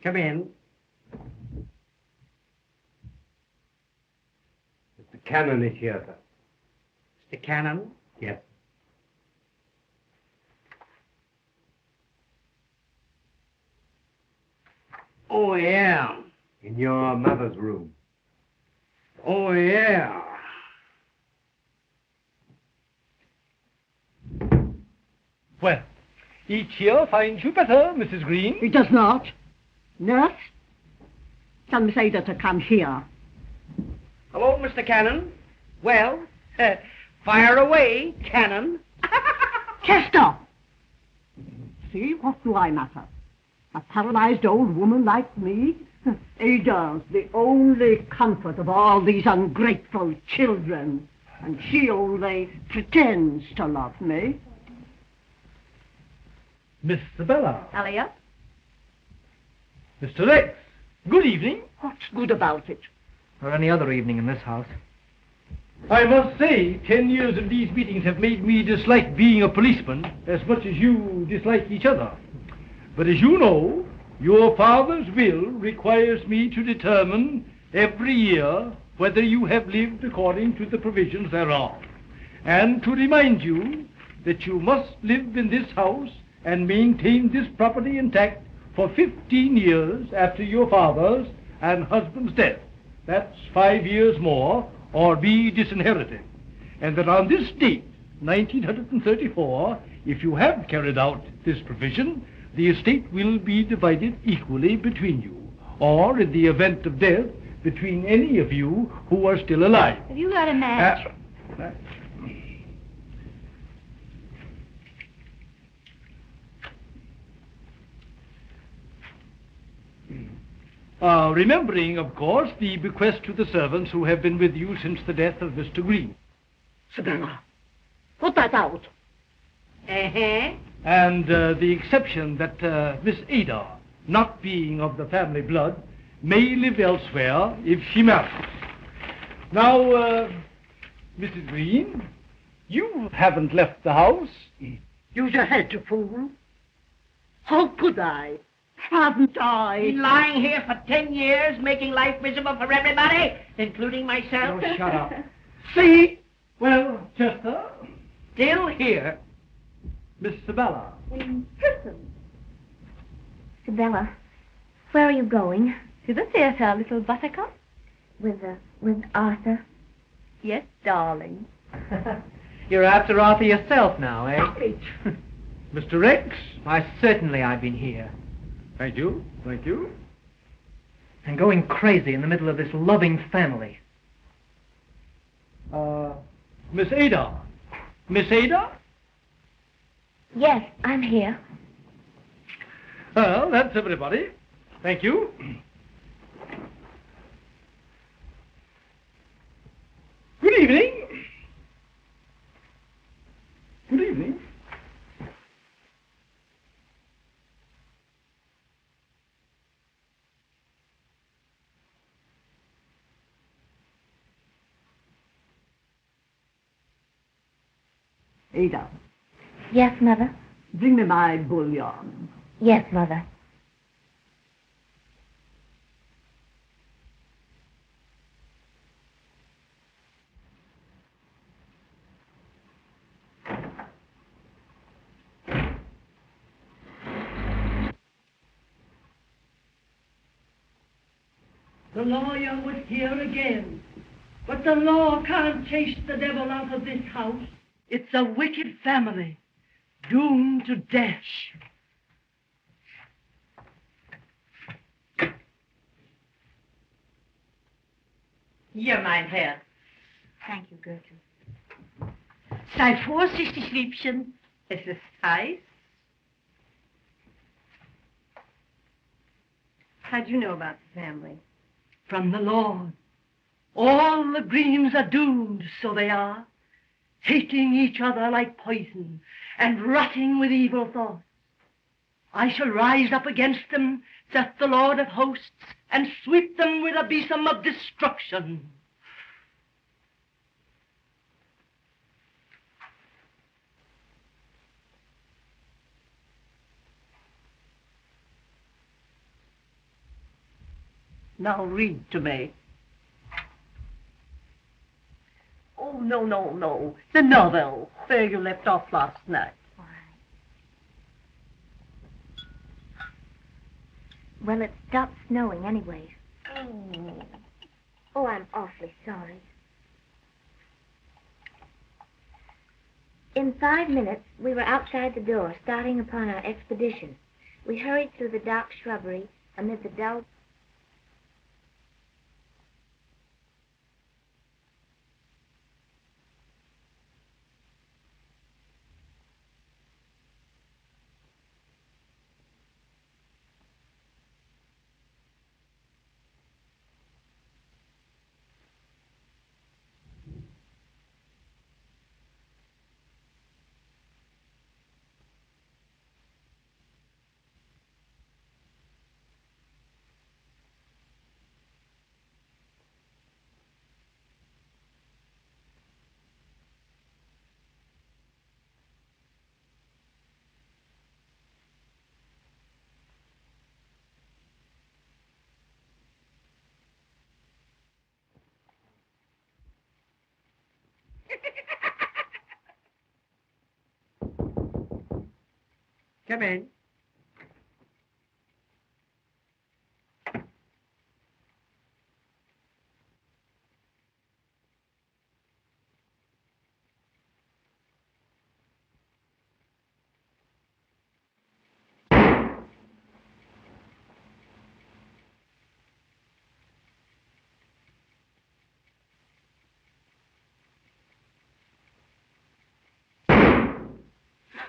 Come in. Mr. Cannon is here, sir. Mr. Cannon? Yes. Oh, yeah. In your mother's room. Oh, yeah. Well, each here finds you better, Mrs. Greene. It does not. Nurse, tell Miss Ada to come here. Hello, Mr. Cannon. Well, fire away, Cannon. Chester! See, what do I matter? A paralyzed old woman like me? Ada's the only comfort of all these ungrateful children. And she only pretends to love me. Miss Isabella. Elliot? Mr. Rex. Good evening. What's good about it? Or any other evening in this house. I must say, 10 years of these meetings have made me dislike being a policeman as much as you dislike each other. But as you know, your father's will requires me to determine every year whether you have lived according to the provisions thereof, and to remind you that you must live in this house and maintain this property intact for 15 years after your father's and husband's death. That's 5 years more, or be disinherited. And that on this date, 1934, if you have carried out this provision, the estate will be divided equally between you, or in the event of death, between any of you who are still alive. Have you got a match? Remembering, of course, the bequest to the servants who have been with you since the death of Mr. Greene. Savannah, put that out. Uh-huh. And the exception that Miss Ada, not being of the family blood, may live elsewhere if she marries. Now, Mrs. Greene, you haven't left the house. Use your head, you fool. How could I? Haven't I? Been lying here for 10 years, making life miserable for everybody, including myself. Oh, shut up. See? Well, Chester, Still here. Miss Isabella. In prison. Isabella, where are you going? To the theater, little buttercup. With Arthur? Yes, darling. You're after Arthur yourself now, eh? Mr. Rex. Why, certainly I've been here. Thank you. Thank you. And going crazy in the middle of this loving family. Miss Ada. Miss Ada? Yes, I'm here. Well, that's everybody. Thank you. Good evening. Good evening. Ada, Yes, Mother? bring me my bouillon. Yes, Mother. The lawyer was here again. But the law can't chase the devil out of this house. It's a wicked family, doomed to death. Hier, mein Herr. Thank you, Gertrude. Sei vorsichtig, Liebchen. Es ist heiß. How'd you know about the family? From the Lord. All the Greenes are doomed, so they are, hating each other like poison and rotting with evil thoughts. I shall rise up against them, saith the Lord of hosts, and sweep them with a besom of destruction. Now read to me. Oh, no. The novel, where you left off last night. All right. Well, it stopped snowing anyway. Oh, I'm awfully sorry. In 5 minutes, we were outside the door, starting upon our expedition. We hurried through the dark shrubbery amid the dull... Come in.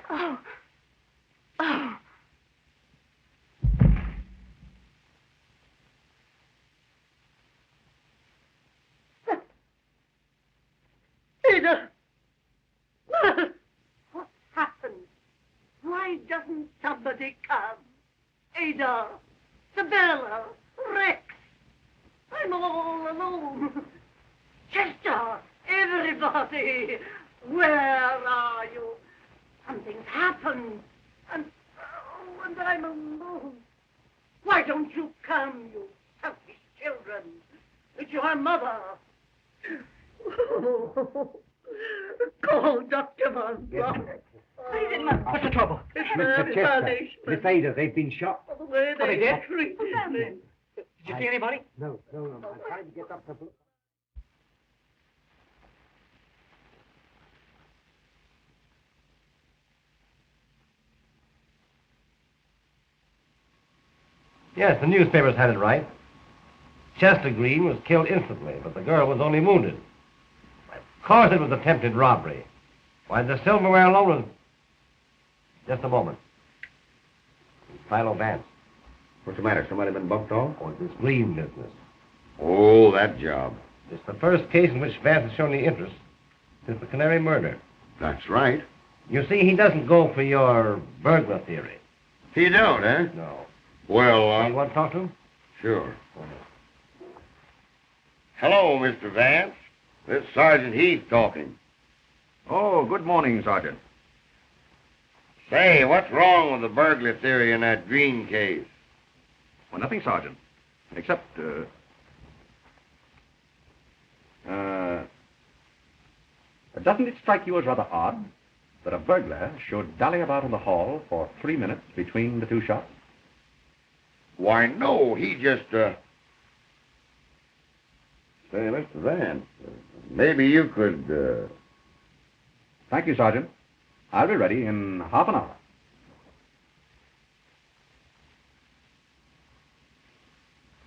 Oh. Ada! What happened? Why doesn't somebody come? Ada! Sabella! Rex! I'm all alone. Chester! Everybody! Where are you? Something's happened. And I'm alone. Why don't you come, you selfish children? It's your mother. Call Dr. Von Blum. What's the trouble? It's Mr. Chester, Miss Ada, they've been shot. The way Oh, they did? treated me. Did you see anybody? No. I'm trying to get Dr. Blum. Yes, the newspapers had it right. Chester Greene was killed instantly, but the girl was only wounded. Of course it was attempted robbery. Why, the silverware alone was... Just a moment. Philo Vance. What's the matter? Somebody been bumped off? Oh, it's this Greene business. Oh, that job. It's the first case in which Vance has shown any interest since the Canary murder. That's right. You see, he doesn't go for your burglar theory. You don't, eh? No. Well, You want to talk to him? sure. Hello, Mr. Vance. This Sergeant Heath talking. Oh, good morning, Sergeant. Say, what's wrong with the burglar theory in that Greene case? Well, nothing, Sergeant. Except, doesn't it strike you as rather odd that a burglar should dally about in the hall for 3 minutes between the two shots? Why, no, he just, Say, Mr. Vance, maybe you could, Thank you, Sergeant. I'll be ready in half an hour.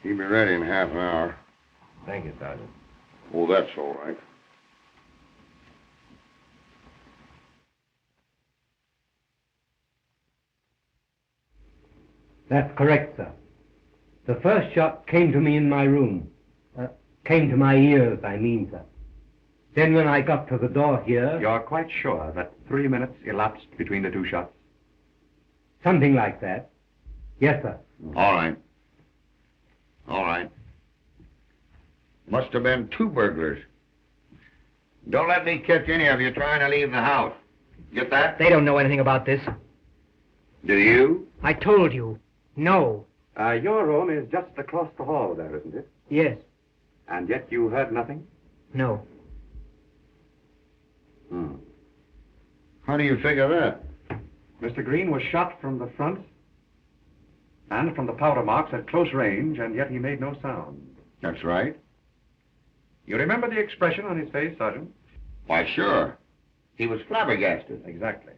He'll be ready in half an hour. Thank you, Sergeant. Oh, that's all right. That's correct, sir. The first shot came to me in my room. Came to my ears, I mean, sir. Then when I got to the door here... You're quite sure that 3 minutes elapsed between the two shots? Something like that. Yes, sir. All right. All right. Must have been two burglars. Don't let me catch any of you trying to leave the house. Get that? They don't know anything about this. Do you? I told you. No. Your room is just across the hall there, isn't it? Yes. And yet you heard nothing? No. How do you figure that? Mr. Greene was shot from the front and from the powder marks at close range, and yet he made no sound. That's right. You remember the expression on his face, Sergeant? Why, sure. He was flabbergasted. Exactly.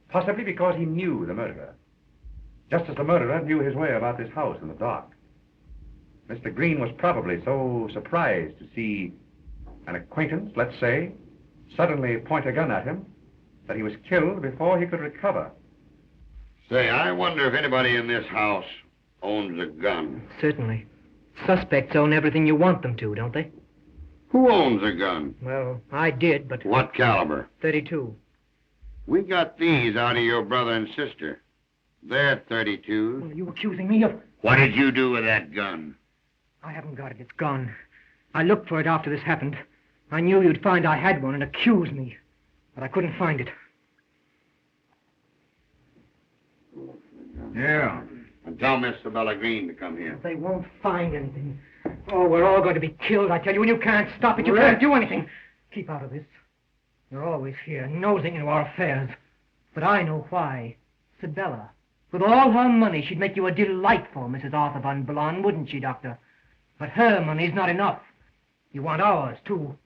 Possibly because he knew the murderer. Just as the murderer knew his way about this house in the dark. Mr. Greene was probably so surprised to see an acquaintance, let's say, suddenly point a gun at him, that he was killed before he could recover. Say, I wonder if anybody in this house owns a gun. Certainly. Suspects own everything you want them to, don't they? Who owns a gun? Well, I did, but... What caliber? 32. We got these out of your brother and sister. They're 32s. Well, are you accusing me of... What did you do with that gun? I haven't got it. It's gone. I looked for it after this happened. I knew you'd find I had one and accuse me. But I couldn't find it. Yeah. And tell Miss Isabella Greene to come here. They won't find anything. Oh, we're all going to be killed, I tell you, and you can't stop it. You can't do anything. Keep out of this. You're always here, nosing into our affairs. But I know why. Isabella. With all her money, she'd make you a delightful Mrs. Arthur von Blonde, wouldn't she, Doctor? But her money's not enough. You want ours, too.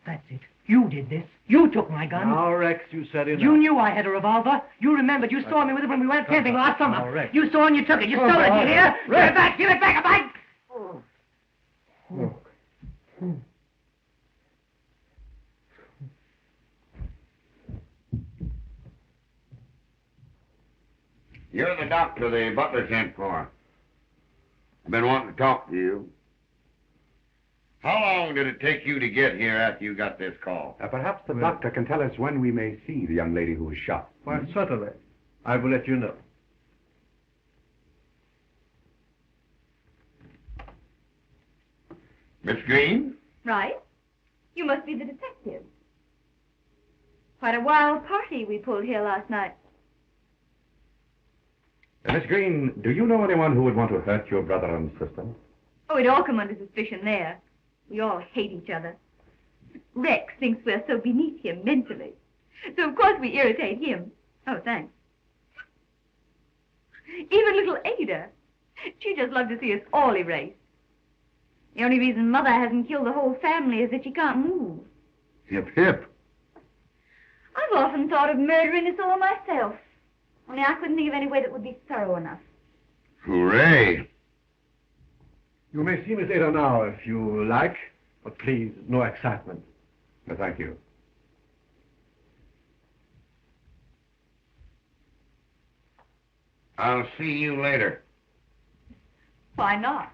That's it. You did this. You took my gun. Now, Rex, you said enough. You knew I had a revolver. You remembered. You saw me with it when we went camping last summer. Now, Rex. You saw and you took it. You stole it. You hear? Give it back. Give it back. A bite. You're the doctor the butler sent for. I've been wanting to talk to you. How long did it take you to get here after you got this call? Perhaps the doctor can tell us when we may see the young lady who was shot. Why, certainly. I will let you know. Miss Greene? Right. You must be the detective. Quite a wild party we pulled here last night. Miss Greene, do you know anyone who would want to hurt your brother and sister? Oh, we'd all come under suspicion there. We all hate each other. Rex thinks we're so beneath him mentally. So, of course, we irritate him. Oh, thanks. Even little Ada. She just loved to see us all erased. The only reason Mother hasn't killed the whole family is that she can't move. Hip, hip. I've often thought of murdering us all myself. Only I couldn't think of any way that would be thorough enough. Hooray. You may see Miss Ada now if you like, but please, no excitement. Thank you. I'll see you later. Why not?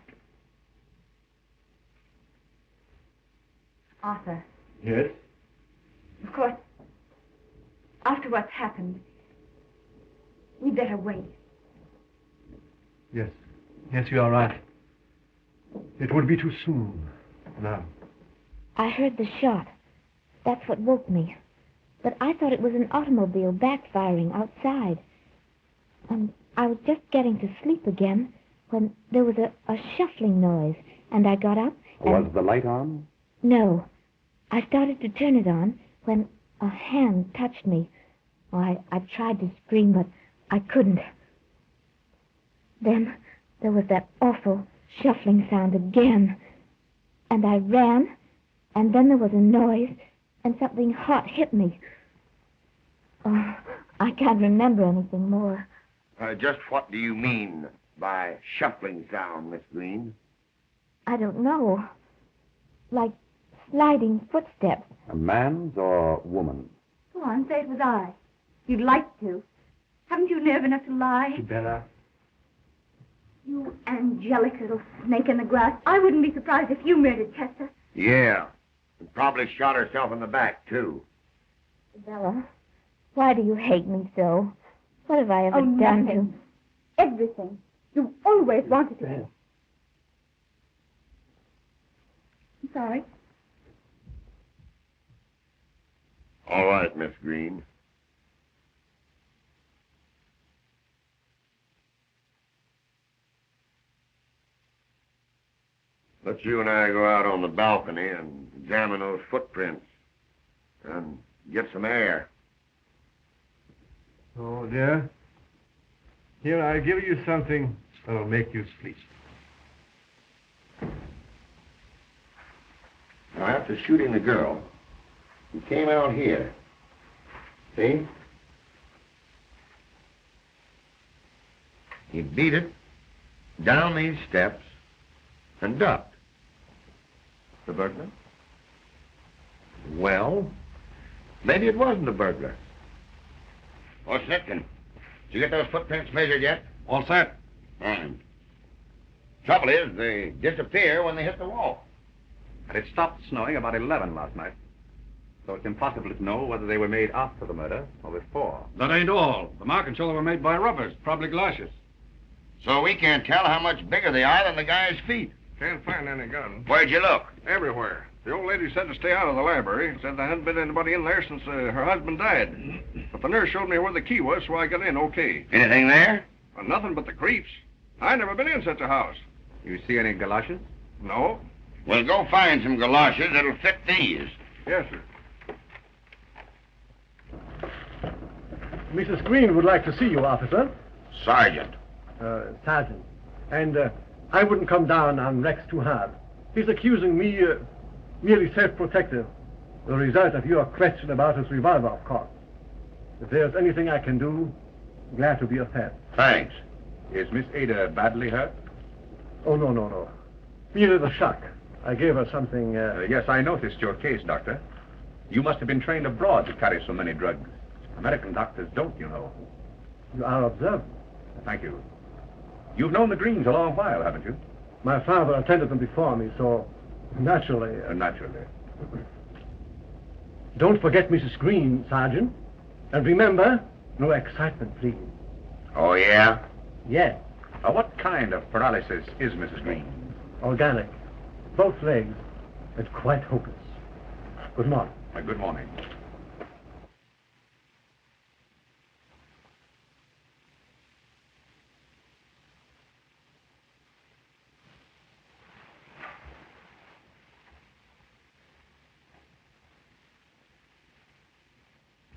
Arthur. Yes? Of course, after what's happened, we'd better wait. Yes. Yes, you are right. It would be too soon. Now. I heard the shot. That's what woke me. But I thought it was an automobile backfiring outside. And I was just getting to sleep again when there was a shuffling noise, and I got up and... Was the light on? No. I started to turn it on when a hand touched me. Oh, I tried to scream, but I couldn't. Then there was that awful shuffling sound again. And I ran, and then there was a noise, and something hot hit me. Oh, I can't remember anything more. Just what do you mean by shuffling sound, Miss Greene? I don't know. Like sliding footsteps. A man's or woman? Go on, say it was I. You'd like to. Haven't you nerve enough to lie? Bella. You angelic little snake in the grass. I wouldn't be surprised if you murdered Chester. Yeah. And probably shot herself in the back, too. Bella, why do you hate me so? What have I ever done nothing. to... Everything. You've always wanted to. Bella. I'm sorry. All right, Miss Greene. Let's you and I go out on the balcony and examine those footprints and get some air. Oh, dear. Here, I give you something that'll make you sleep. Now, after shooting the girl, he came out here. See? He beat it down these steps and ducked. The burglar? Well, maybe it wasn't a burglar. Oh, Snitkin, did you get those footprints measured yet? All set. Fine. Trouble is, they disappear when they hit the wall. And it stopped snowing about 11 last night. So it's impossible to know whether they were made after the murder or before. That ain't all. The markings show they were made by robbers, probably galoshes. So we can't tell how much bigger they are than the guy's feet. Can't find any gun. Where'd you look? Everywhere. The old lady said to stay out of the library. Said there hadn't been anybody in there since her husband died. But the nurse showed me where the key was, so I got in okay. Anything there? Well, nothing but the creeps. I never been in such a house. You see any galoshes? No. Well, go find some galoshes that'll fit these. Yes, sir. Mrs. Greene would like to see you, officer. Sergeant. Sergeant. And I wouldn't come down on Rex too hard. He's accusing me merely self-protective. The result of your question about his revolver, of course. If there's anything I can do, glad to be of help. Thanks. Is Miss Ada badly hurt? Oh, no. Merely the shock. I gave her something... Yes, I noticed your case, Doctor. You must have been trained abroad to carry so many drugs. American doctors don't, you know. You are observant. Thank you. You've known the Greenes a long while, haven't you? My father attended them before me, so naturally... Naturally. Don't forget Mrs. Greene, Sergeant. And remember, no excitement, please. Oh, yeah? Yes. What kind of paralysis is Mrs. Greene? Organic. Both legs. It's quite hopeless. Good morning. Good morning.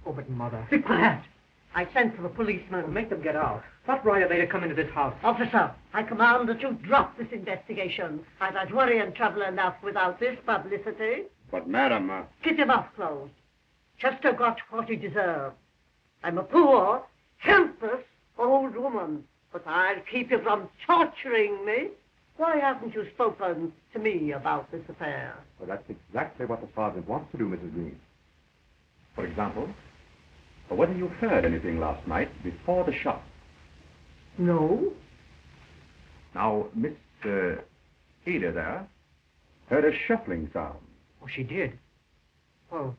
Oh, but Mother. Be quiet. I sent for the policeman. Make them get out. What right are they to come into this house? Officer, I command that you drop this investigation. I've had worry and trouble enough without this publicity. But, madam, Get your mouth closed. Chester got what he deserved. I'm a poor, helpless old woman, but I'll keep you from torturing me. Why haven't you spoken to me about this affair? Well, that's exactly what the sergeant wants to do, Mrs. Greene. For example, whether you heard anything last night before the shot. No. Now, Miss Ada there heard a shuffling sound. Oh, she did. Well,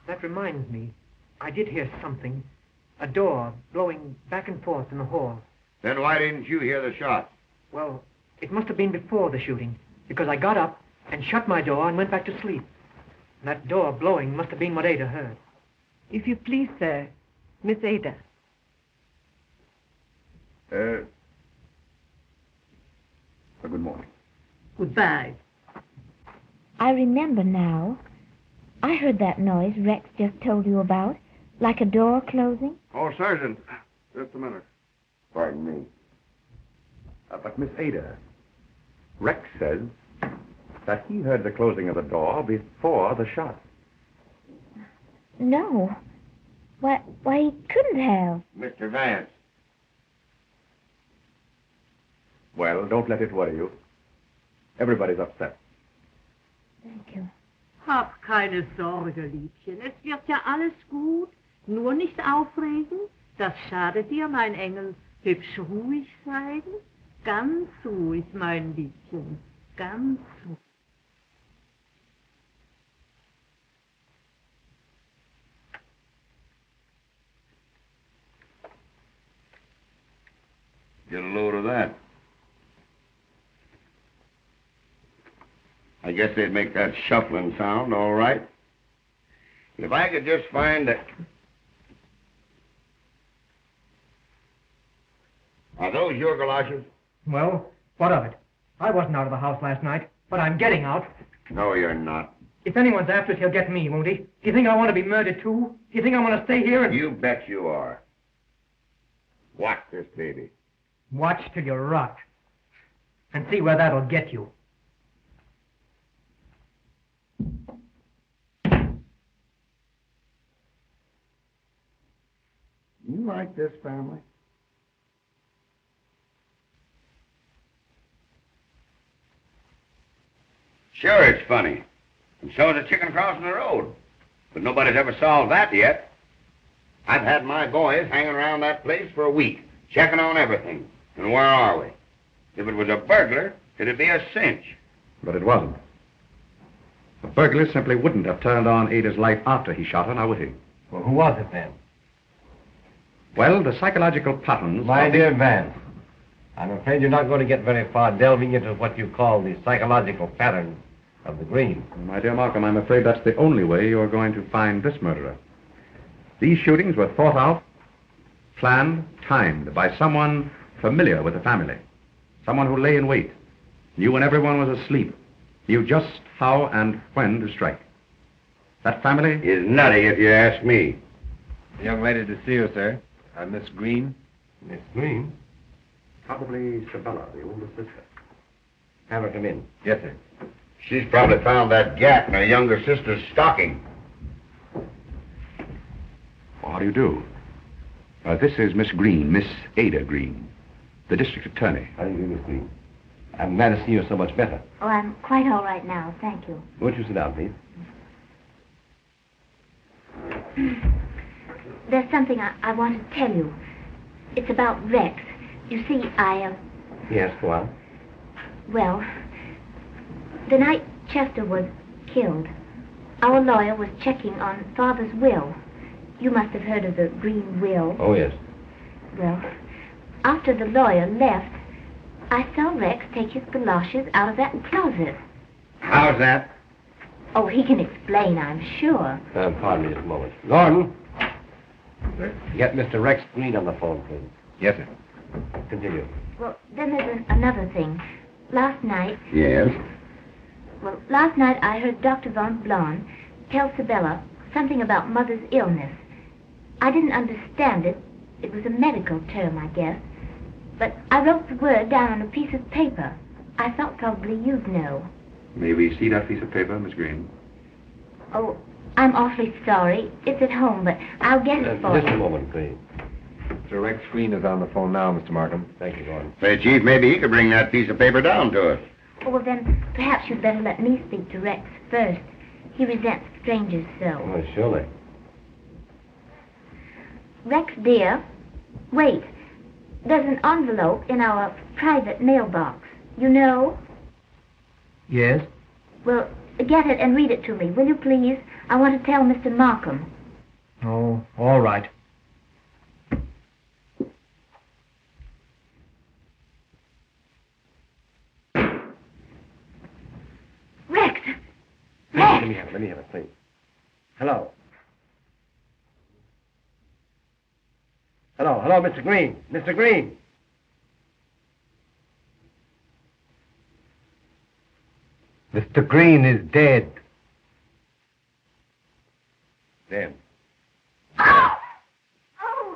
that reminds me. I did hear something. A door blowing back and forth in the hall. then why didn't you hear the shot? Well, it must have been before the shooting, because I got up and shut my door and went back to sleep. And that door blowing must have been what Ada heard. If you please, sir, Miss Ada. Good morning. Goodbye. I remember now. I heard that noise Rex just told you about, like a door closing. Oh, Sergeant, just a minute. Pardon me. But Miss Ada, Rex says that he heard the closing of the door before the shot. No. Why, he couldn't have. Mr. Vance. Well, don't let it worry you. Everybody's upset. Thank you. Hab keine Sorge, Liebchen. Es wird ja alles gut. Nur nicht aufregen. Das schadet dir, mein Engel. Hübsch ruhig sein. Ganz ruhig, mein Liebchen. Ganz ruhig. Get a load of that. I guess they'd make that shuffling sound, all right. If I could just find a... Are those your galoshes? Well, what of it? I wasn't out of the house last night. But I'm getting out. No, you're not. If anyone's after us, he'll get me, won't he? Do you think I want to be murdered, too? Do you think I want to stay here and... You bet you are. Watch this baby. Watch till you rot. And see where that'll get you. You like this family? Sure, it's funny. And so is a chicken crossing the road. But nobody's ever solved that yet. I've had my boys hanging around that place for a week, checking on everything. And where are we? If it was a burglar, it'd be a cinch. But it wasn't. The burglar simply wouldn't have turned on Ada's life after he shot her, now would he? Well, who was it then? Well, the psychological patterns... My dear Vance, I'm afraid you're not going to get very far delving into what you call the psychological patterns of the Greene. My dear Malcolm, I'm afraid that's the only way you're going to find this murderer. These shootings were thought out, planned, timed by someone familiar with the family. Someone who lay in wait, knew when everyone was asleep, knew just how and when to strike. That family is nutty, if you ask me. The young lady to see you, sir. I'm Miss Greene. Miss Greene? Probably Sabella, the older sister. Have her come in. Yes, sir. She's probably found that gap in her younger sister's stocking. Well, how do you do? This is Miss Greene, Miss Ada Greene, the district attorney. How do you do, Miss Greene? I'm glad to see you so much better. Oh, I'm quite all right now, thank you. Won't you sit down, please? There's something I want to tell you. It's about Rex. You see, Yes, go on. Well, the night Chester was killed, our lawyer was checking on Father's will. You must have heard of the Greene will. Oh, yes. Well, after the lawyer left, I saw Rex take his galoshes out of that closet. How's that? Oh, he can explain, I'm sure. Pardon me just a moment. Gordon. Sir? Get Mr. Rex Greene on the phone, please. Yes, sir. Continue. Well, then there's another thing. Last night... Yes? Well, last night I heard Dr. Von Blon tell Sabella something about Mother's illness. I didn't understand it. It was a medical term, I guess. But I wrote the word down on a piece of paper. I thought probably you'd know. May we see that piece of paper, Miss Greene? Oh, I'm awfully sorry. It's at home, but I'll get it for Just you. a moment, please. Mr. Rex Greene is on the phone now, Mr. Markham. Thank you, Gordon. Say, Chief, maybe he could bring that piece of paper down to us. Oh, well, then perhaps you'd better let me speak to Rex first. He resents strangers so. Well, surely. Rex, dear, wait. There's an envelope in our private mailbox. You know? Yes? Well, get it and read it to me, will you please? I want to tell Mr. Markham. Oh, all right. Rex! Let me have it, please. Hello. Hello, Mr. Greene. Mr. Greene. Mr. Greene is dead. Dead.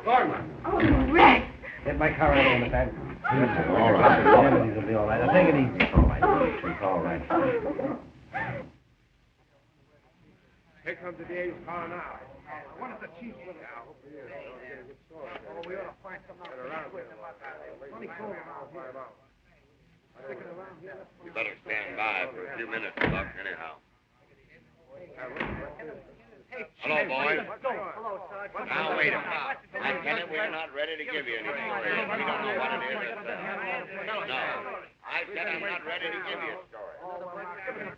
Gordon. Oh, Rex! Get my car out on the back. All right. It'll be all right. I'll take it easy. All right. It's all right. Here comes the DA's car now. What is the chief with it? Oh, we ought to find some out. You better stand by for a few minutes, Buck, anyhow. Hello, boys. Now, wait a minute. I tell you, we're not ready to give you anything. We don't know what it is. No. I said I'm not ready to give you a story.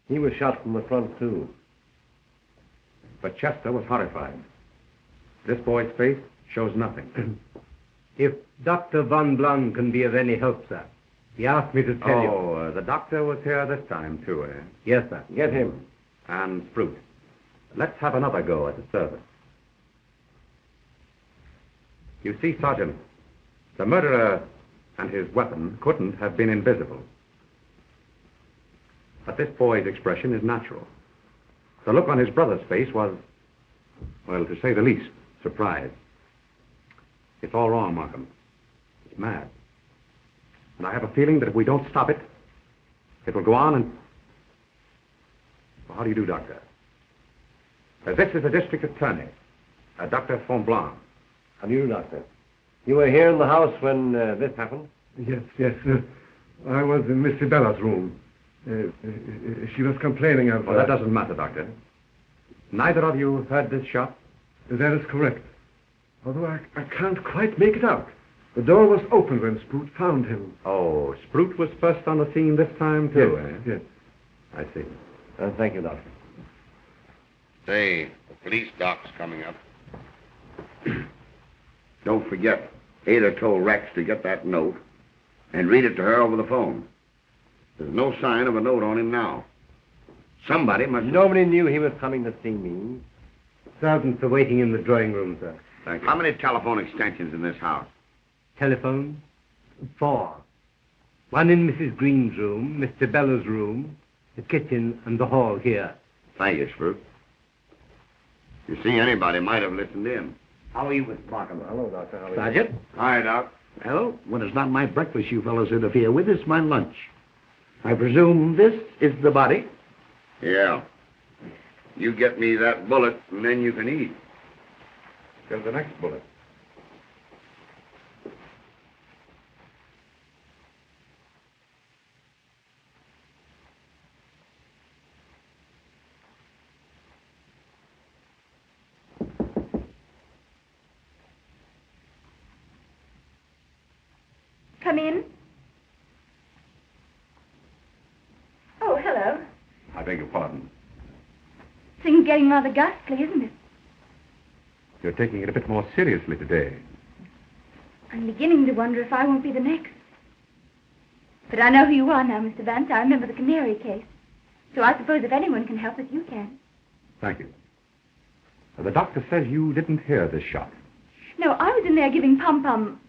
He was shot from the front, too. But Chester was horrified. This boy's face shows nothing. If Dr. Von Blon can be of any help, sir, He asked me to tell you. The doctor was here this time, too, eh? Yes, sir. Get him. And Fruit. Let's have another go at the service. You see, Sergeant, the murderer and his weapon couldn't have been invisible. But this boy's expression is natural. The look on his brother's face was, well, to say the least, surprise. It's all wrong, Markham. It's mad. And I have a feeling that if we don't stop it, it will go on and... Well, how do you do, Doctor? This is the district attorney, Dr. Fonblanc. How do you do, Doctor? You were here in the house when this happened? Yes. I was in Miss Sibella's room. She was complaining of... Well, that doesn't matter, Doctor. Neither of you heard this shot? That is correct. Although I can't quite make it out. The door was open when Sprout found him. Oh, Sprout was first on the scene this time, too, Yes. I see. Thank you, Doctor. Say, the police doc's coming up. Don't forget, Ada told Rex to get that note and read it to her over the phone. There's no sign of a note on him now. Somebody must... Nobody knew he was coming to see me. Servants are waiting in the drawing room, sir. Thank you. How many telephone extensions in this house? Telephone? 4. One in Mrs. Greene's room, Mr. Bella's room, the kitchen, and the hall here. Thank you, Sprout. You see, anybody might have listened in. How are you, Mr. Markham? Hello, Doctor. How are you? Sergeant? Hi, Doc. Well, when it's not my breakfast you fellows interfere with, it's my lunch. I presume this is the body? Yeah. You get me that bullet, and then you can eat. Till the next bullet. Come in. Oh, hello. I beg your pardon. Things getting rather ghastly, isn't it? You're taking it a bit more seriously today. I'm beginning to wonder if I won't be the next. But I know who you are now, Mr. Vance. I remember the Canary case. So I suppose if anyone can help us, you can. Thank you. The doctor says you didn't hear this shot. No, I was in there giving Pom-Pom,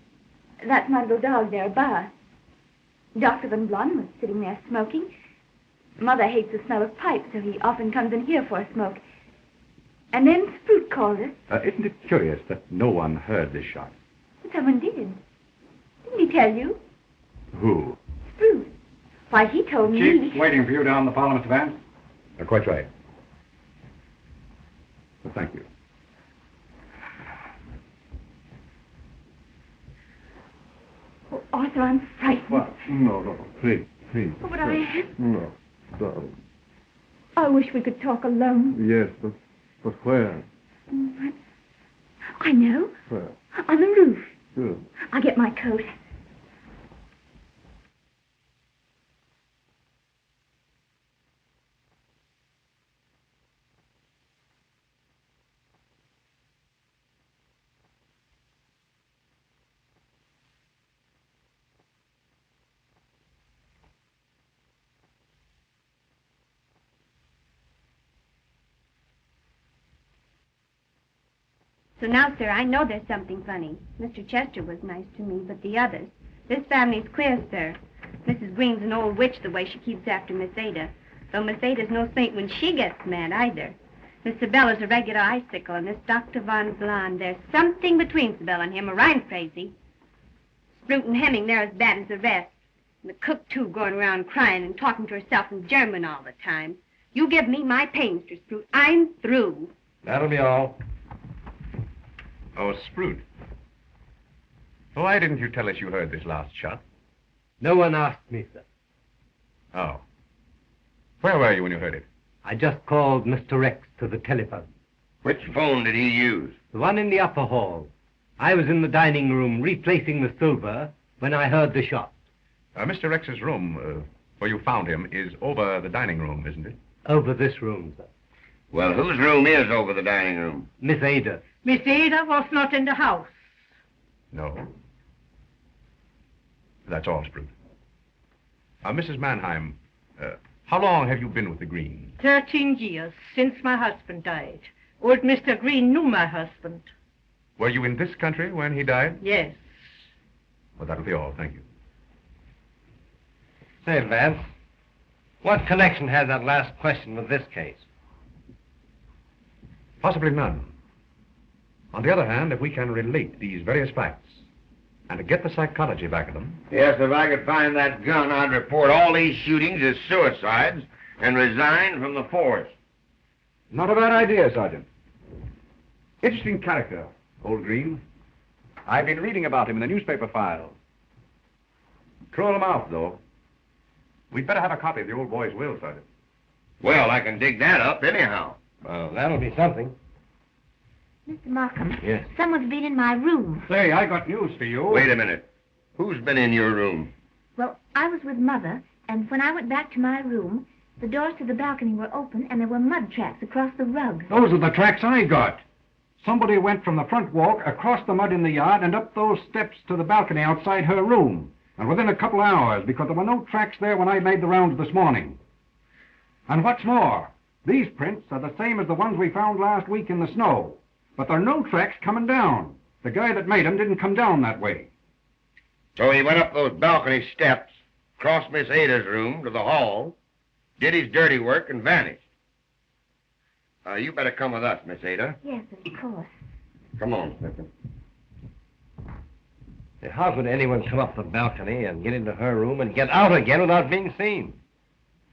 that's my little dog there, a bath. Dr. Van Blon was sitting there smoking. Mother hates the smell of pipes, so he often comes in here for a smoke. And then Sprout called us. Isn't it curious that no one heard this shot? Someone did. Didn't he tell you? Who? Sprout. Why, he told me... Chief, waiting for you down the parlor, Mr. Vance. Quite right. Well, thank you. Oh, Arthur, I'm frightened. What? No, please. Oh, but I... No, darling. I wish we could talk alone. Yes, but where? I know. Where? On the roof. Good. I'll get my coat. So now, sir, I know there's something funny. Mr. Chester was nice to me, but the others. This family's queer, sir. Mrs. Greene's an old witch the way she keeps after Miss Ada. Though Miss Ada's no saint when she gets mad, either. Miss Sabella's a regular icicle, and this Dr. Von Blond, there's something between Sabella and him, or I'm crazy. Sprout and Hemming, they're as bad as the rest. And the cook, too, going around crying and talking to herself in German all the time. You give me my pay, Mr. Sprout. I'm through. That'll be all. Oh, Sprout. Why didn't you tell us you heard this last shot? No one asked me, sir. Oh. Where were you when you heard it? I just called Mr. Rex to the telephone. Which phone did he use? The one in the upper hall. I was in the dining room replacing the silver when I heard the shot. Mr. Rex's room, where you found him, is over the dining room, isn't it? Over this room, sir. Well, whose room is over the dining room? Miss Ada. Miss Ada was not in the house. No. That's all, Sprout. Mrs. Mannheim, how long have you been with the Greens? 13 years, since my husband died. Old Mr. Greene knew my husband. Were you in this country when he died? Yes. Well, that'll be all. Thank you. Say, Vance, what connection has that last question with this case? Possibly none. On the other hand, if we can relate these various facts and to get the psychology back of them... Yes, if I could find that gun, I'd report all these shootings as suicides and resign from the force. Not a bad idea, Sergeant. Interesting character, old Greene. I've been reading about him in the newspaper files. Cruel mouth, though. We'd better have a copy of the old boy's will, Sergeant. Well, I can dig that up anyhow. Well, that'll be something. Mr. Markham. Yes. Someone's been in my room. Say, I got news for you. Wait a minute. Who's been in your room? Well, I was with Mother, and when I went back to my room, the doors to the balcony were open, and there were mud tracks across the rug. Those are the tracks I got. Somebody went from the front walk, across the mud in the yard, and up those steps to the balcony outside her room. And within a couple of hours, because there were no tracks there when I made the rounds this morning. And what's more, these prints are the same as the ones we found last week in the snow. But there are no tracks coming down. The guy that made them didn't come down that way. So he went up those balcony steps, crossed Miss Ada's room to the hall, did his dirty work, and vanished. You better come with us, Miss Ada. Yes, of course. Come on, Smith. How could anyone come up the balcony and get into her room and get out again without being seen?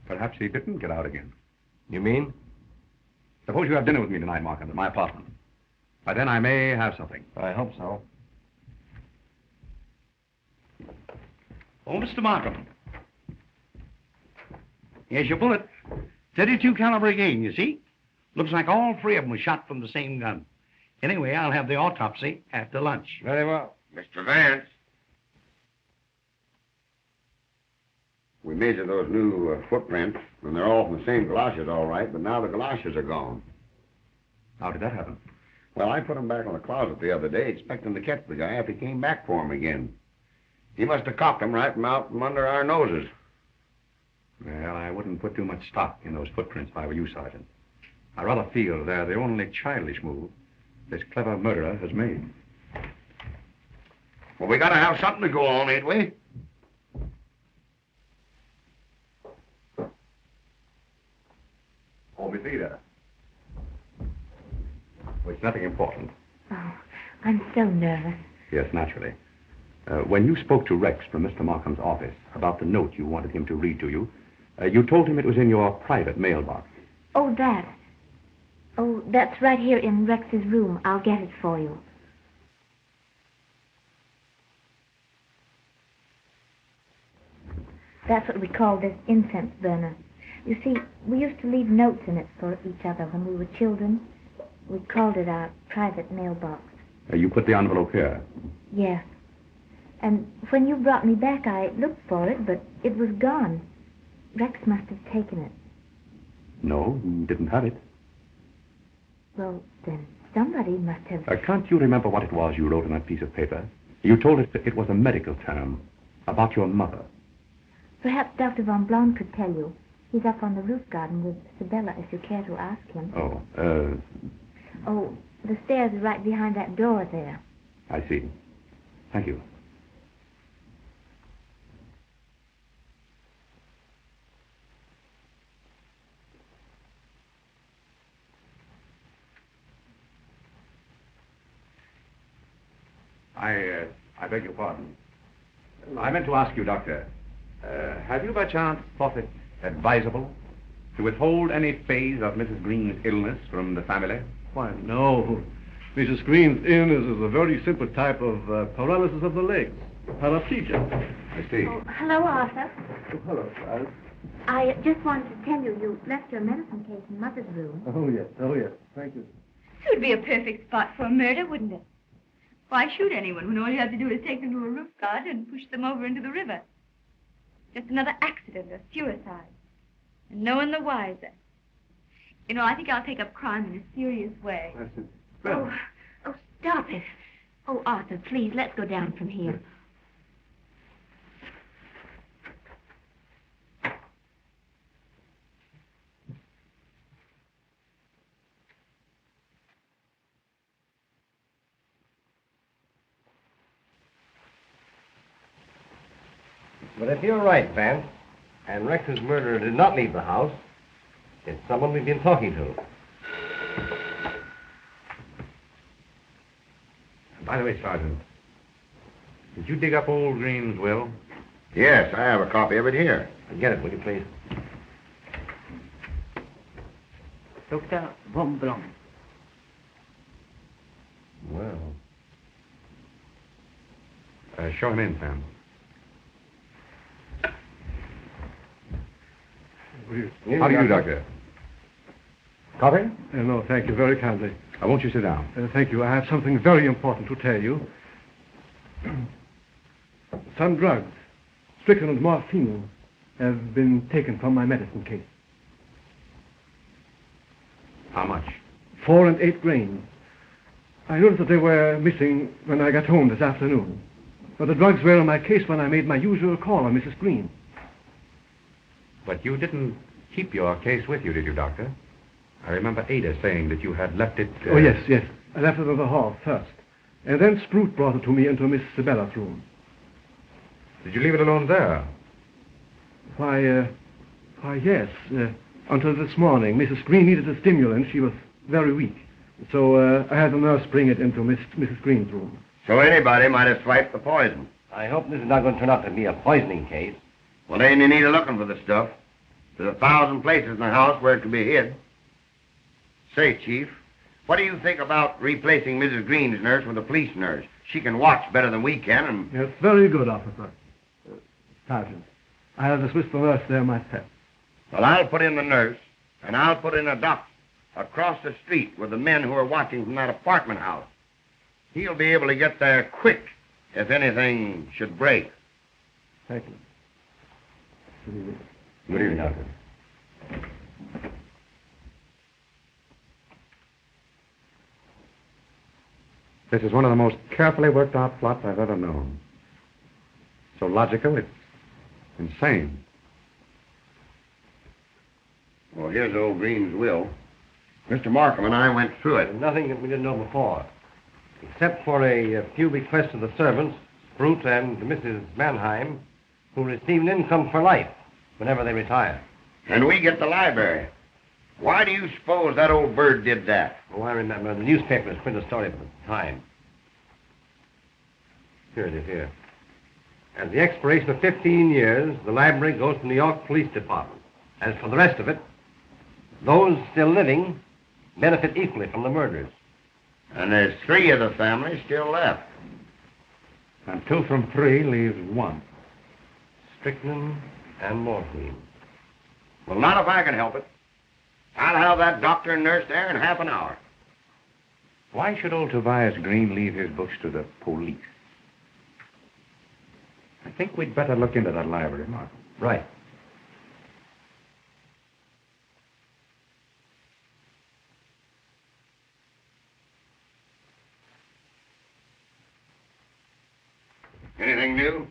Perhaps he didn't get out again. You mean? Suppose you have dinner with me tonight, Markham, at my apartment. By then I may have something. I hope so. Oh, Mr. Markham. Here's your bullet. 32 caliber again, you see? Looks like all three of them were shot from the same gun. Anyway, I'll have the autopsy after lunch. Very well. Mr. Vance. We measured those new footprints, and they're all from the same galoshes, all right, but now the galoshes are gone. How did that happen? Well, I put them back in the closet the other day, expecting to catch the guy if he came back for them again. He must have copped them right from out from under our noses. Well, I wouldn't put too much stock in those footprints if I were you, Sergeant. I rather feel they're the only childish move this clever murderer has made. Well, we gotta have something to go on, ain't we? Oh, Miss Ada. Well, it's nothing important. Oh, I'm so nervous. Yes, naturally. When you spoke to Rex from Mr. Markham's office about the note you wanted him to read to you, you told him it was in your private mailbox. Oh, that. Oh, that's right here in Rex's room. I'll get it for you. That's what we call this incense burner. You see, we used to leave notes in it for each other when we were children. We called it our private mailbox. You put the envelope here? Yes. And when you brought me back, I looked for it, but it was gone. Rex must have taken it. No, he didn't have it. Well, then somebody must have... Can't you remember what it was you wrote on that piece of paper? You told us it was a medical term about your mother. Perhaps Dr. Von Blond could tell you. He's up on the roof garden with Sibylla, if you care to ask him. Oh, the stairs are right behind that door there. I see. Thank you. I beg your pardon. I meant to ask you, Doctor, have you by chance thought it advisable to withhold any phase of Mrs. Greene's illness from the family? Why, no. Mrs. Greene's illness is a very simple type of paralysis of the legs, paraplegia. I see. Oh, hello, Arthur. Oh, hello, Charles. I just wanted to tell you you left your medicine case in Mother's room. Oh, yes. Thank you. It would be a perfect spot for a murder, wouldn't it? Why shoot anyone when all you have to do is take them to a roof garden and push them over into the river? Just another accident or suicide. And no one the wiser. You know, I think I'll take up crime in a serious way. That's it. Oh, stop it. Oh, Arthur, please, let's go down from here. But if you're right, Vance, and Rex's murderer did not leave the house, it's someone we've been talking to. By the way, Sergeant, did you dig up old Greene's will? Yes, I have a copy of it here. Get it, will you, please? Dr. Von Blanc. Well. Show him in, Sam. How do you do, Doctor? Coffee? No, thank you very kindly. Won't you sit down? Thank you. I have something very important to tell you. Some drugs, strychnine and morphine, have been taken from my medicine case. How much? 4 and 8 grains. I noticed that they were missing when I got home this afternoon. But the drugs were in my case when I made my usual call on Mrs. Greene. But you didn't keep your case with you, did you, Doctor? I remember Ada saying that you had left it... Oh, yes. I left it in the hall first. And then Sprout brought it to me into Miss Sibella's room. Did you leave it alone there? Why, yes. Until this morning. Mrs. Greene needed a stimulant. She was very weak. So I had the nurse bring it into Mrs. Greene's room. So anybody might have swiped the poison. I hope this is not going to turn out to be a poisoning case. Well, ain't any need of looking for the stuff. There's 1,000 places in the house where it could be hid. Say, Chief, what do you think about replacing Mrs. Greene's nurse with a police nurse? She can watch better than we can, and... Yes, very good, officer. Sergeant, I'll dismiss the nurse there myself. Well, I'll put in the nurse, and I'll put in a doctor across the street with the men who are watching from that apartment house. He'll be able to get there quick if anything should break. Thank you. Good evening, Doctor. This is one of the most carefully worked out plots I've ever known. So logical, it's insane. Well, here's old Greene's will. Mr. Markham and I went through it. Nothing that we didn't know before. Except for a few bequests of the servants, Sprout and Mrs. Mannheim, who receive an income for life whenever they retire. And we get the library. Why do you suppose that old bird did that? Oh, I remember. The newspapers printed a story at the time. Here it is, here. At the expiration of 15 years, the library goes to the New York Police Department. As for the rest of it, those still living benefit equally from the murders. And there's 3 of the family still left. And 2 from 3 leaves 1. Strychnine and morphine. Well, not if I can help it. I'll have that doctor and nurse there in half an hour. Why should old Tobias Greene leave his books to the police? I think we'd better look into that library, Mark. Right. Anything new?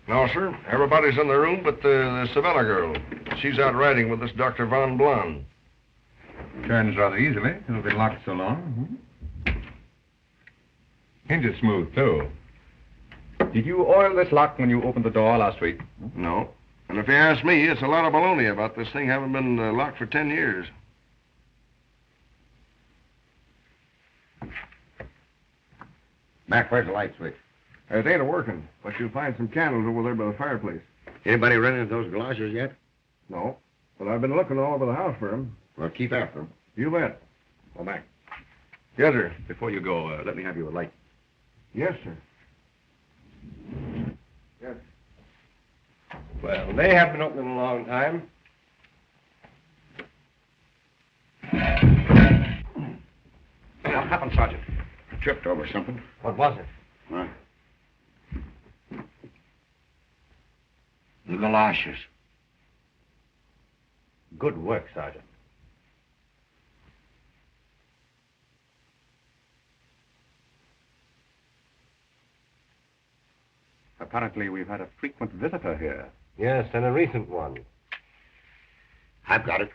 No, sir. Everybody's in the room but the Sabella girl. She's out riding with this Dr. Von Blon. Turns rather easily. It'll be locked so long. Hinges smooth, too. Did you oil this lock when you opened the door last week? No. And if you ask me, it's a lot of baloney about this thing having been locked for 10 years. Mac, where's the light switch? It ain't a-working, but you'll find some candles over there by the fireplace. Anybody run into those galoshes yet? No. But I've been looking all over the house for them. Well, keep after them. You bet. Oh, Mac, Yes, sir. before you go, let me have you a light. Yes, sir. Yes. Well, they haven't been open in a long time. What happened, Sergeant? Tripped over something. What was it? What? The galoshes. Good work, Sergeant. Apparently, we've had a frequent visitor here. Yes, and a recent one. I've got it.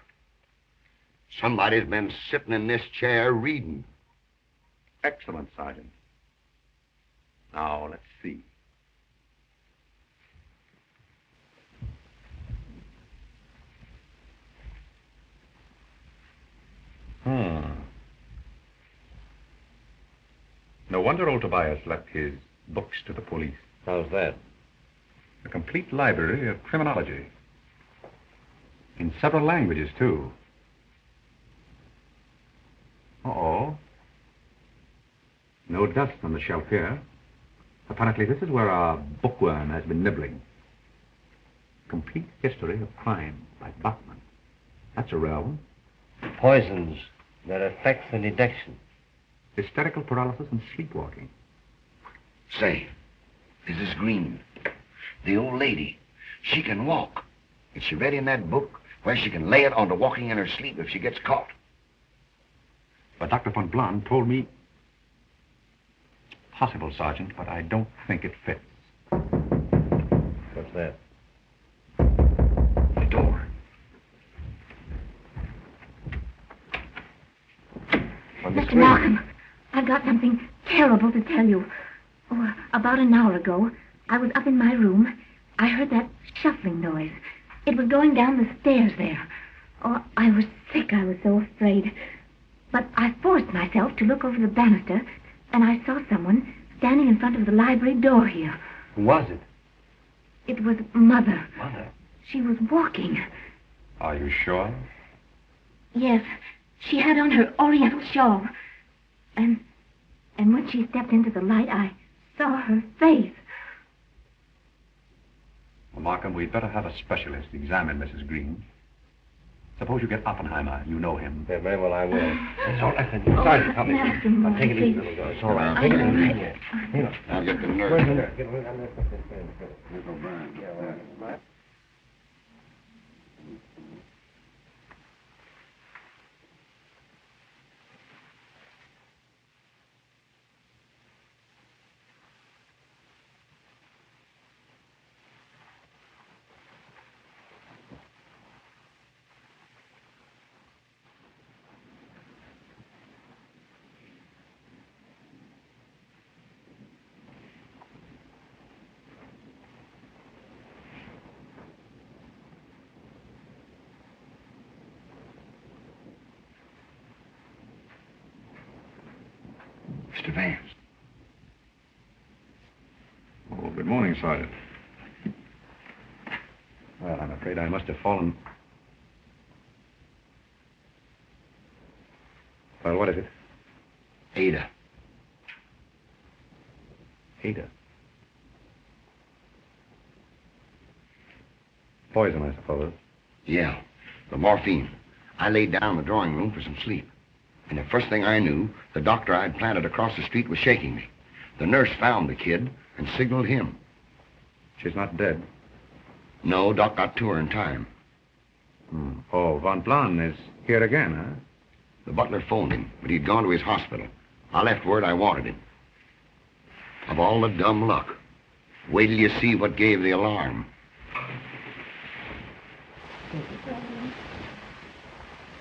Somebody's been sitting in this chair reading. Excellent, Sergeant. Now, let's see. No wonder old Tobias left his books to the police. How's that? A complete library of criminology. In several languages, too. Uh-oh. No dust on the shelf here. Apparently this is where our bookworm has been nibbling. Complete History of Crime by Bachman. That's a rare one. Poisons that affect the deduction. Hysterical paralysis and sleepwalking. Say, Mrs. Greene, the old lady, she can walk. And she read in that book where she can lay it on to walking in her sleep if she gets caught. But Dr. von Blon told me... Possible, Sergeant, but I don't think it fits. What's that? The door. Mr. Malcolm, I've got something terrible to tell you. Oh, about an hour ago, I was up in my room. I heard that shuffling noise. It was going down the stairs there. Oh, I was sick. I was so afraid. But I forced myself to look over the banister, and I saw someone standing in front of the library door here. Who was it? It was Mother. Mother? She was walking. Are you sure? Yes. She had on her oriental shawl. And when she stepped into the light, I saw her face. Well, Markham, we'd better have a specialist examine Mrs. Greene. Suppose you get Oppenheimer. You know him. Yeah, very well, I will. It's all right. Sergeant, come in. I'll take it easy, little girl. It's all right. Take it easy. Here. I'll get the nurse. Where's the nurse? Miss O'Brien. Right. Mr. Vance. Oh, good morning, Sergeant. Well, I'm afraid I must have fallen... Well, what is it? Ada. Ada. Poison, I suppose. Yeah, the morphine. I laid down in the drawing room for some sleep. And the first thing I knew, the doctor I'd planted across the street was shaking me. The nurse found the kid and signaled him. She's not dead? No, Doc got to her in time. Oh, von Blon is here again, huh? The butler phoned him, but he'd gone to his hospital. I left word I wanted him. Of all the dumb luck. Wait till you see what gave the alarm.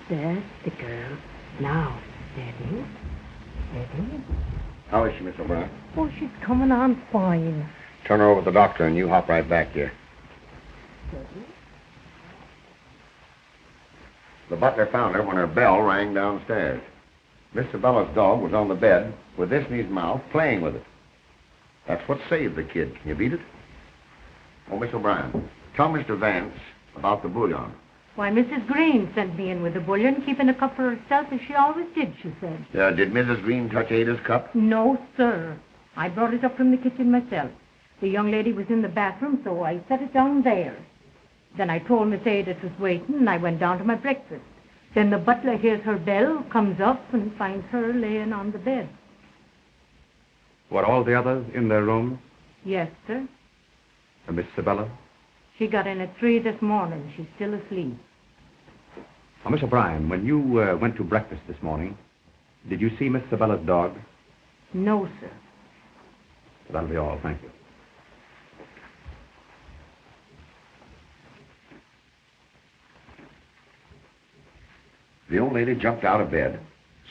That's the girl. Now, steady. Steady. How is she, Miss O'Brien? Oh, she's coming on fine. Turn her over to the doctor and you hop right back here. Steady. The butler found her when her bell rang downstairs. Miss Sabella's dog was on the bed with this in his mouth, playing with it. That's what saved the kid. Can you beat it? Oh, Miss O'Brien, tell Mr. Vance about the bouillon. Why, Mrs. Greene sent me in with the bouillon, keeping a cup for herself as she always did, she said. Did Mrs. Greene touch Ada's cup? No, sir. I brought it up from the kitchen myself. The young lady was in the bathroom, so I set it down there. Then I told Miss Ada it was waiting, and I went down to my breakfast. Then the butler hears her bell, comes up, and finds her laying on the bed. Were all the others in their rooms? Yes, sir. And Miss Sabella? She got in at 3 this morning. She's still asleep. Now, Miss O'Brien, when you went to breakfast this morning, did you see Miss Sabella's dog? No, sir. That'll be all, thank you. The old lady jumped out of bed,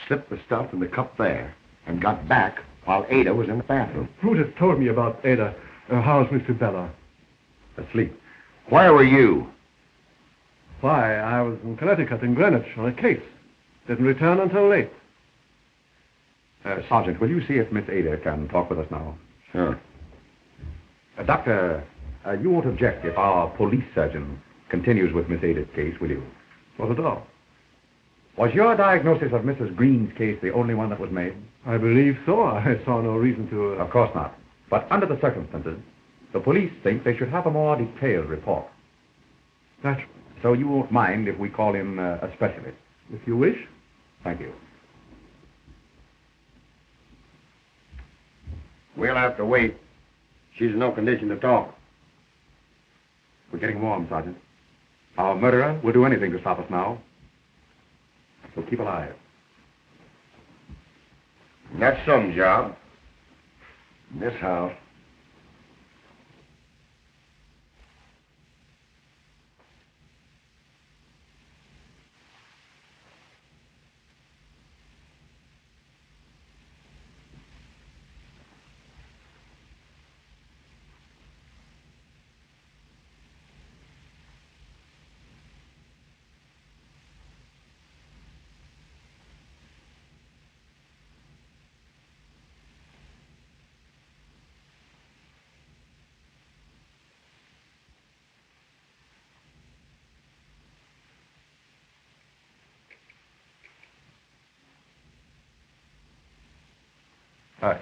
slipped the stuff in the cup there, and got back while Ada was in the bathroom. Brutus told me about Ada. How's Miss Sabella? Asleep. Where were you? Why, I was in Connecticut, in Greenwich, on a case. Didn't return until late. Sergeant, will you see if Miss Ada can talk with us now? Sure. Doctor, you won't object if our police surgeon continues with Miss Ada's case, will you? Not at all. Was your diagnosis of Mrs. Greene's case the only one that was made? I believe so. I saw no reason to... Of course not. But under the circumstances, the police think they should have a more detailed report. Naturally. So you won't mind if we call in a specialist? If you wish. Thank you. We'll have to wait. She's in no condition to talk. We're getting warm, Sergeant. Our murderer will do anything to stop us now. So keep alive. That's some job. This house.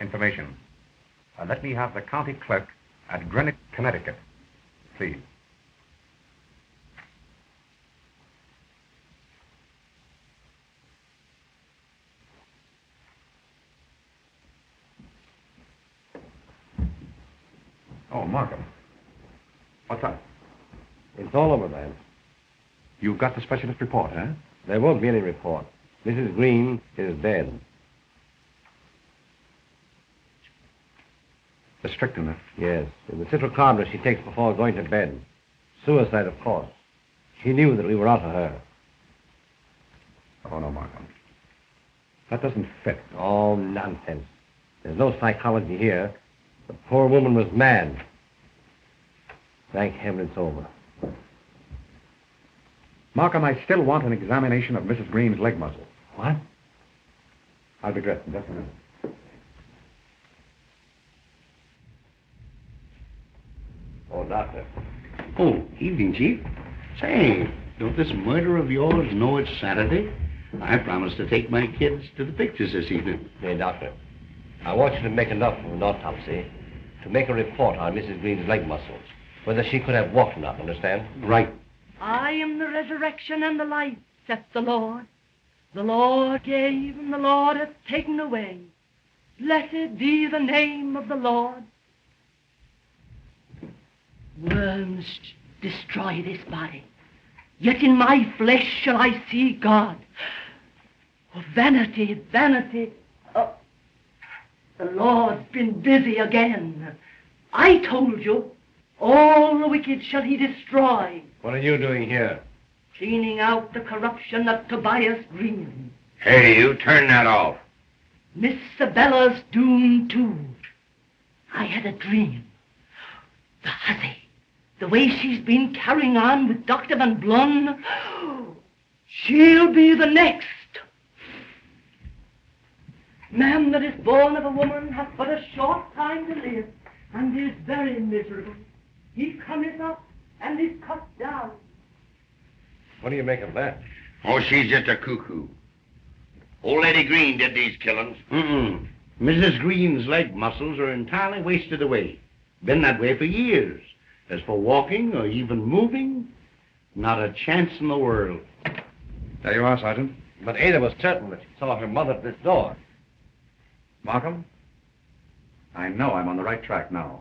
Information. Let me have the county clerk at Greene, Connecticut, please. Oh, Markham. What's up? It's all over, man. You've got the specialist report, huh? There won't be any report. Mrs. Greene is dead. The strychnine. Yes, in the citral carbonate she takes before going to bed. Suicide, of course. She knew that we were after her. Oh, no, Markham. That doesn't fit. Oh, nonsense. There's no psychology here. The poor woman was mad. Thank heaven it's over. Markham, I still want an examination of Mrs. Greene's leg muscle. What? I'll be dressed in just a minute. Oh, doctor. Oh, evening, Chief. Say, don't this murder of yours know it's Saturday? I promised to take my kids to the pictures this evening. Hey, doctor, I want you to make enough of an autopsy to make a report on Mrs. Greene's leg muscles, whether she could have walked or not, understand? Right. I am the resurrection and the life, saith the Lord. The Lord gave and the Lord hath taken away. Blessed be the name of the Lord. Worms destroy this body, yet in my flesh shall I see God. Oh, vanity, vanity. Oh, the Lord's been busy again. I told you, all the wicked shall he destroy. What are you doing here? Cleaning out the corruption of Tobias Greene. Hey, you turn that off. Miss Sabella's doomed too. I had a dream. The hussy, the way she's been carrying on with Dr. Van Blun, she'll be the next. Man that is born of a woman hath but a short time to live, and is very miserable. He cometh up and is cut down. What do you make of that? Oh, she's just a cuckoo. Old Lady Greene did these killings. Mm-mm. Mrs. Greene's leg muscles are entirely wasted away. Been that way for years. As for walking or even moving, not a chance in the world. There you are, Sergeant. But Ada was certain that she saw her mother at this door. Markham, I know I'm on the right track now.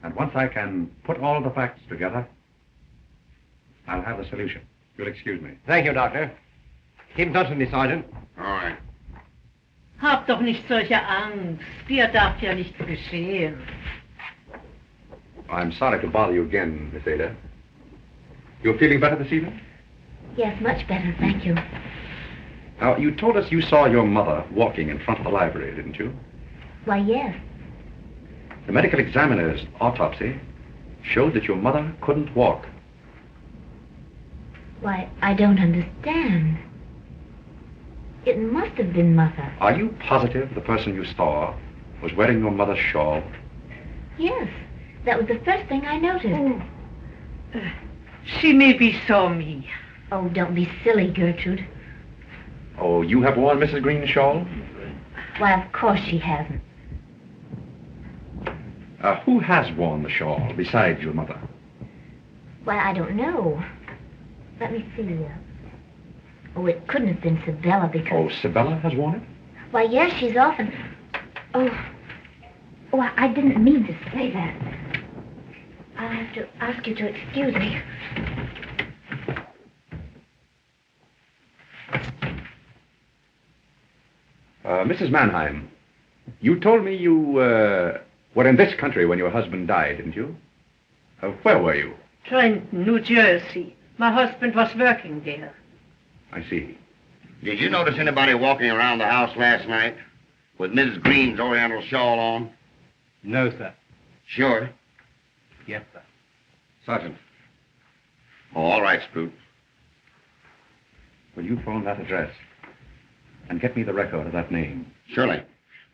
And once I can put all the facts together, I'll have the solution. You'll excuse me. Thank you, Doctor. Keep in touch with me, Sergeant. All right. Hab doch nicht solche Angst. Dir darf ja nichts geschehen. I'm sorry to bother you again, Miss Ada. You're feeling better this evening? Yes, much better, thank you. Now, you told us you saw your mother walking in front of the library, didn't you? Why, yes. The medical examiner's autopsy showed that your mother couldn't walk. Why, I don't understand. It must have been Mother. Are you positive the person you saw was wearing your mother's shawl? Yes, that was the first thing I noticed. She maybe saw me. Oh, don't be silly, Gertrude. Oh, you have worn Mrs. Greene's shawl? Why, of course she hasn't. Who has worn the shawl besides your mother? Why, I don't know. Let me see. Oh, it couldn't have been Sabella because... Oh, Sabella has worn it? Why, yes, she's often... Oh, I didn't mean to say that. I'll have to ask you to excuse me. Mrs. Mannheim, you told me you were in this country when your husband died, didn't you? Where were you? Trenton, New Jersey. My husband was working there. I see. Did you notice anybody walking around the house last night with Mrs. Greene's oriental shawl on? No, sir. Sure? Yes, sir. Sergeant. Oh, all right, Sprout. Will you phone that address and get me the record of that name? Surely.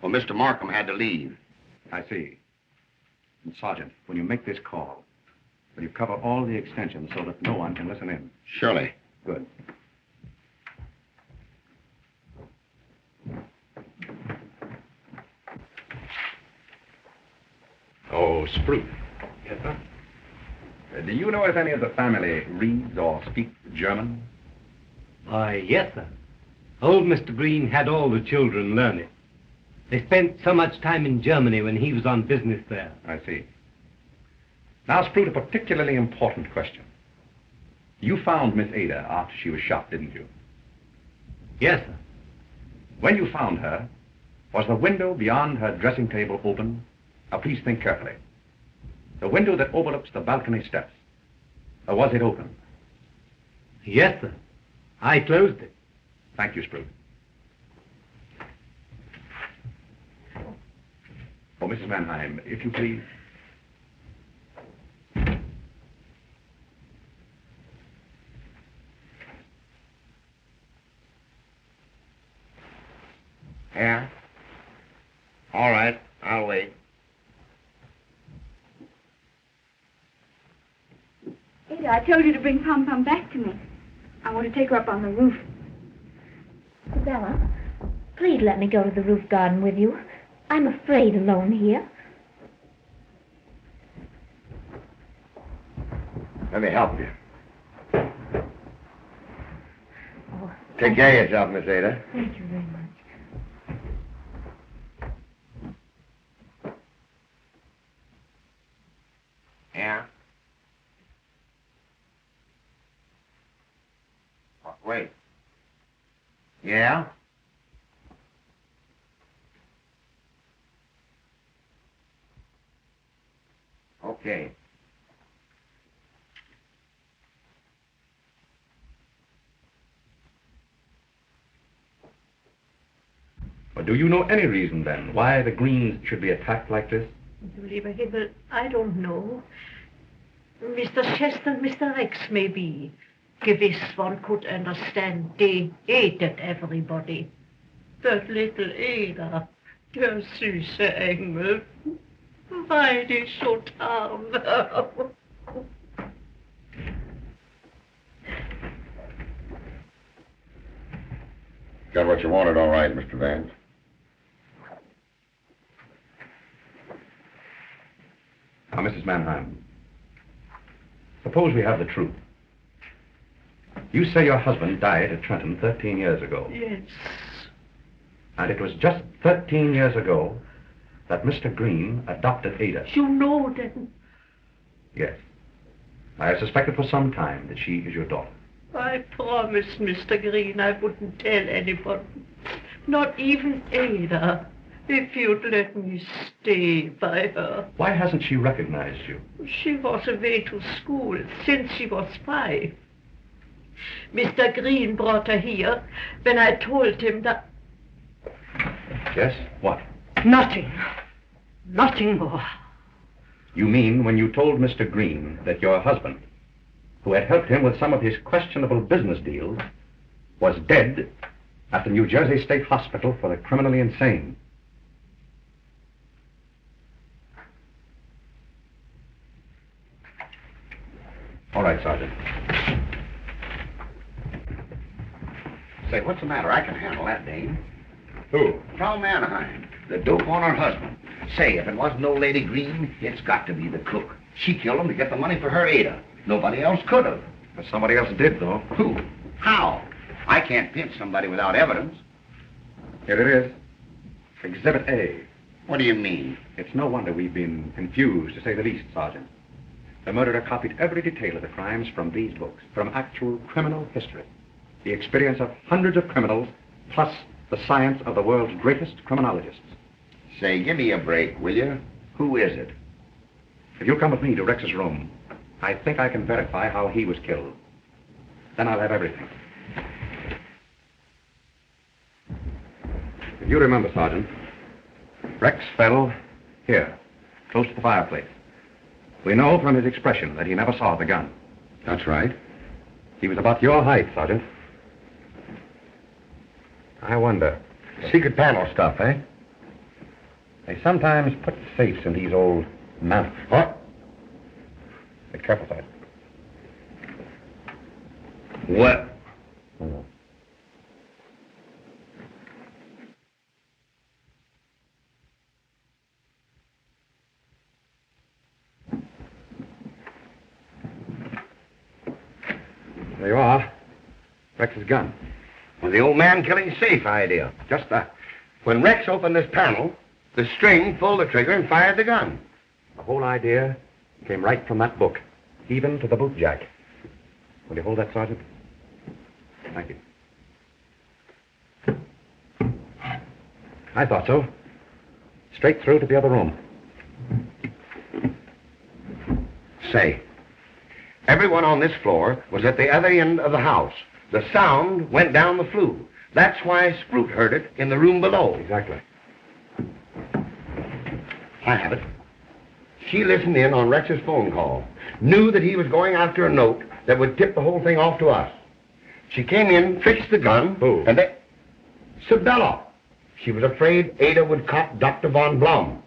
Well, Mr. Markham had to leave. I see. And Sergeant, when you make this call, will you cover all the extensions so that no one can listen in? Surely. Good. Oh, Sprout. Yes, sir. Do you know if any of the family reads or speaks German? Why, yes, sir. Old Mr. Greene had all the children learn it. They spent so much time in Germany when he was on business there. I see. Now, Sprout, a particularly important question. You found Miss Ada after she was shot, didn't you? Yes, sir. When you found her, was the window beyond her dressing table open? Now, please think carefully. The window that overlooks the balcony steps. Or was it open? Yes, sir. I closed it. Thank you, Sprout. Oh, Mrs. Mannheim, if you please. Yeah? All right, I'll wait. Ada, I told you to bring Pom Pom back to me. I want to take her up on the roof. Sabella, please let me go to the roof garden with you. I'm afraid alone here. Let me help you. Oh, Take care of yourself, Miss Ada. thank you very much. Yeah? Wait. Yeah? Okay. But do you know any reason, then, why the Greenes should be attacked like this? Du lieber Himmel, I don't know. Mr. Chester and Mr. Rex, maybe. Gewiss, one could understand. They hated everybody. But little Ada, der süße Engel, why they so tarm? Got what you wanted, all right, Mr. Vance. Now, Mrs. Mannheim, suppose we have the truth. You say your husband died at Trenton 13 years ago. Yes. And it was just 13 years ago that Mr. Greene adopted Ada. You know then. Yes. I have suspected for some time that she is your daughter. I promised Mr. Greene I wouldn't tell anyone. Not even Ada. If you'd let me stay by her. Why hasn't she recognized you? She was away to school since she was 5. Mr. Greene brought her here when I told him that... Yes? What? Nothing. Nothing more. You mean when you told Mr. Greene that your husband, who had helped him with some of his questionable business deals, was dead, at the New Jersey State Hospital for the criminally insane. All right, Sergeant. Say, what's the matter? I can handle that, Dane. Who? Frau Mannheim, the dope on her husband. Say, if it wasn't old Lady Greene, it's got to be the cook. She killed him to get the money for her Ada. Nobody else could have. But somebody else did, though. Who? How? I can't pinch somebody without evidence. Here it is. Exhibit A. What do you mean? It's no wonder we've been confused, to say the least, Sergeant. The murderer copied every detail of the crimes from these books, from actual criminal history. The experience of hundreds of criminals, plus the science of the world's greatest criminologists. Say, give me a break, will you? Who is it? If you'll come with me to Rex's room, I think I can verify how he was killed. Then I'll have everything. If you remember, Sergeant, Rex fell here, close to the fireplace. We know from his expression that he never saw the gun. That's right. He was about your height, Sergeant. I wonder. Secret panel stuff, eh? They sometimes put safes in these old mounts. What? Be careful, Sergeant. What? Oh. There you are. Rex's gun. Well, the old man killing safe idea. Just that. When Rex opened this panel, the string pulled the trigger and fired the gun. The whole idea came right from that book, even to the boot jack. Will you hold that, Sergeant? Thank you. I thought so. Straight through to the other room. Say, everyone on this floor was at the other end of the house. The sound went down the flue. That's why Sprout heard it in the room below. Exactly. I have it. She listened in on Rex's phone call. Knew that he was going after a note that would tip the whole thing off to us. She came in, fixed the gun. Who? And they... Sabella. She was afraid Ada would cop Dr. von Blum.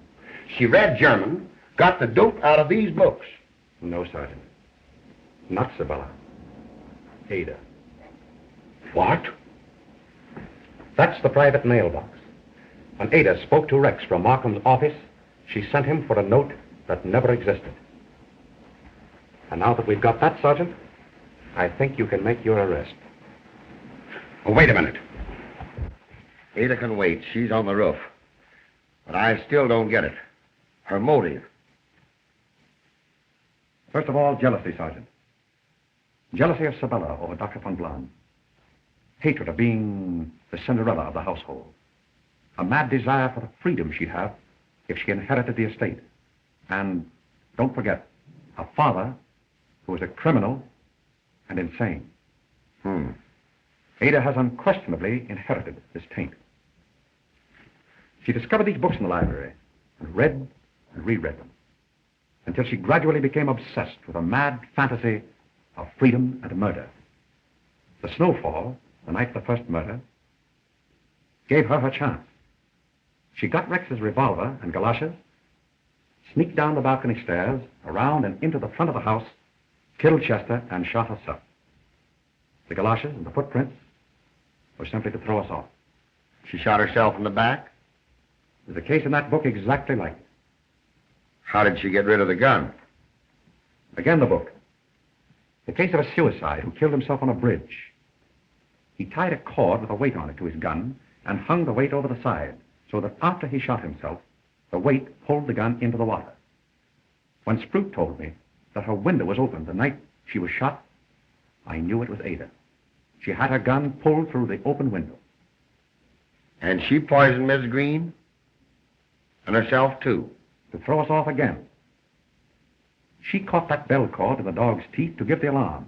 She read German, got the dope out of these books. No, Sergeant. Not Sabella. Ada. What? That's the private mailbox. When Ada spoke to Rex from Markham's office, she sent him for a note that never existed. And now that we've got that, Sergeant, I think you can make your arrest. Oh, wait a minute. Ada can wait. She's on the roof. But I still don't get it. Her motive. First of all, jealousy, Sergeant. Jealousy of Sabella over Dr. von Blum. Hatred of being the Cinderella of the household. A mad desire for the freedom she'd have if she inherited the estate. And don't forget, a father who was a criminal and insane. Ada has unquestionably inherited this taint. She discovered these books in the library and read and reread them until she gradually became obsessed with a mad fantasy of freedom and murder. The snowfall, the night of the first murder, gave her her chance. She got Rex's revolver and galoshes, sneaked down the balcony stairs, around and into the front of the house, killed Chester, and shot herself. The galoshes and the footprints were simply to throw us off. She shot herself in the back? There's a case in that book exactly like it. How did she get rid of the gun? Again, the book. The case of a suicide who killed himself on a bridge. He tied a cord with a weight on it to his gun and hung the weight over the side so that after he shot himself, the weight pulled the gun into the water. When Sprout told me that her window was open the night she was shot, I knew it was Ada. She had her gun pulled through the open window. And she poisoned Miss Greene? And herself, too? To throw us off again. She caught that bell cord in the dog's teeth to give the alarm.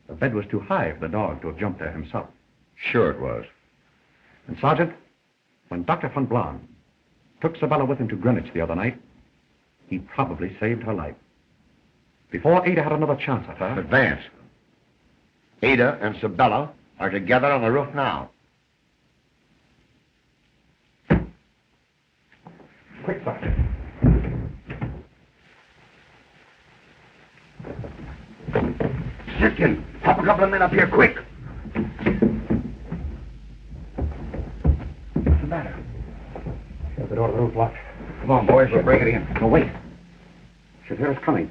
The bed was too high for the dog to have jumped there himself. Sure it was. And, Sergeant, when Dr. von Blum took Sabella with him to Greenwich the other night, he probably saved her life. Before Ada had another chance at her... But Vance, Ada and Sabella are together on the roof now. Quick, Sergeant. Simpkin, hop a couple of men up here, quick. What's the matter? The door of the room's locked. Come on, boys, we'll break it in. No, wait. She'll hear us coming.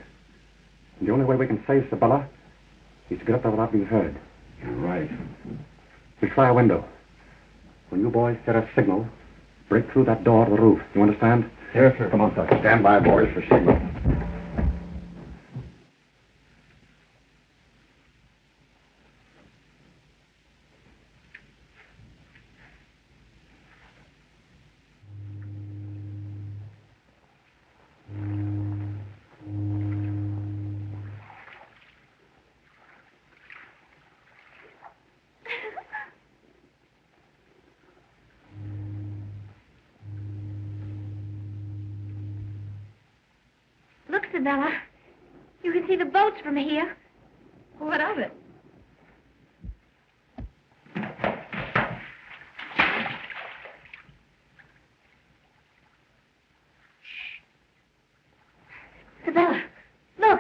And the only way we can save Sabella is to get up there without being heard. You're right. We'll try a window. When you boys get a signal, break through that door to the roof. You understand? Yes, sir. Come on, Sergeant. Stand by, boys, for signal. Look, Sabella. You can see the boats from here. What of it? Sabella, look.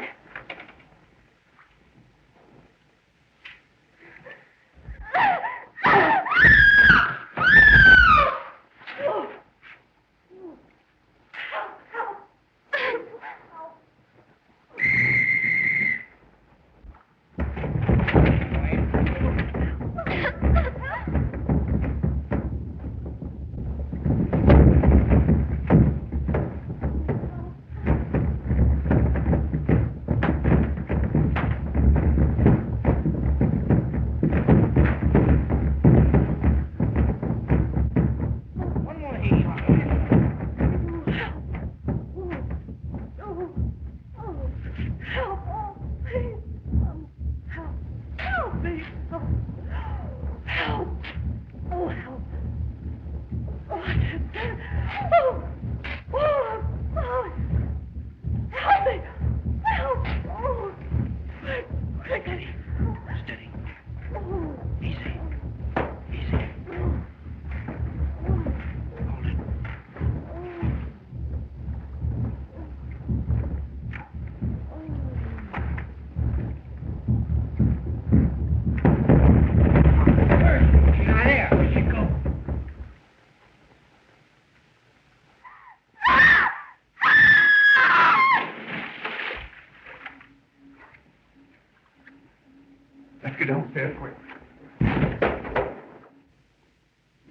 Let's get downstairs quick.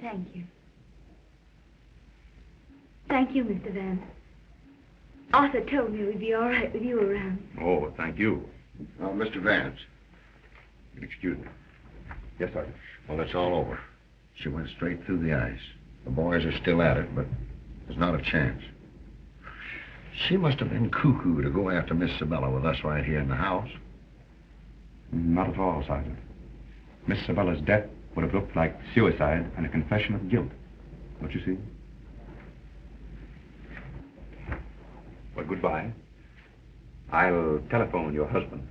Thank you. Thank you, Mr. Vance. Arthur told me we'd be all right with you around. Oh, thank you. Oh, Mr. Vance. Excuse me. Yes, Sergeant. Well, it's all over. She went straight through the ice. The boys are still at it, but there's not a chance. She must have been cuckoo to go after Miss Sabella with us right here in the house. Not at all, Sergeant. Miss Sabella's death would have looked like suicide and a confession of guilt. Don't you see? Well, goodbye. I'll telephone your husband.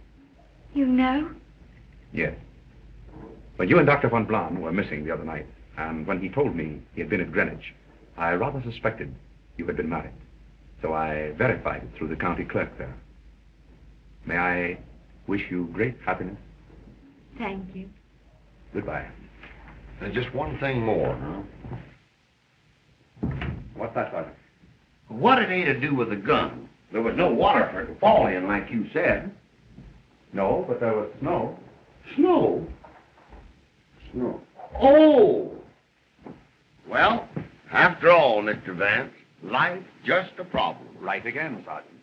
You know? Yes. When you and Dr. von Blahn were missing the other night, and when he told me he had been at Greenwich, I rather suspected you had been married. So I verified it through the county clerk there. May I wish you great happiness? Thank you. Goodbye. And just one thing more, huh? What's that, Sergeant? What did Ada do with the gun? There was no water for it to fall in, like you said. No, but there was snow. Snow? Snow. Oh! Well, after all, Mr. Vance, life's just a problem. Right again, Sergeant.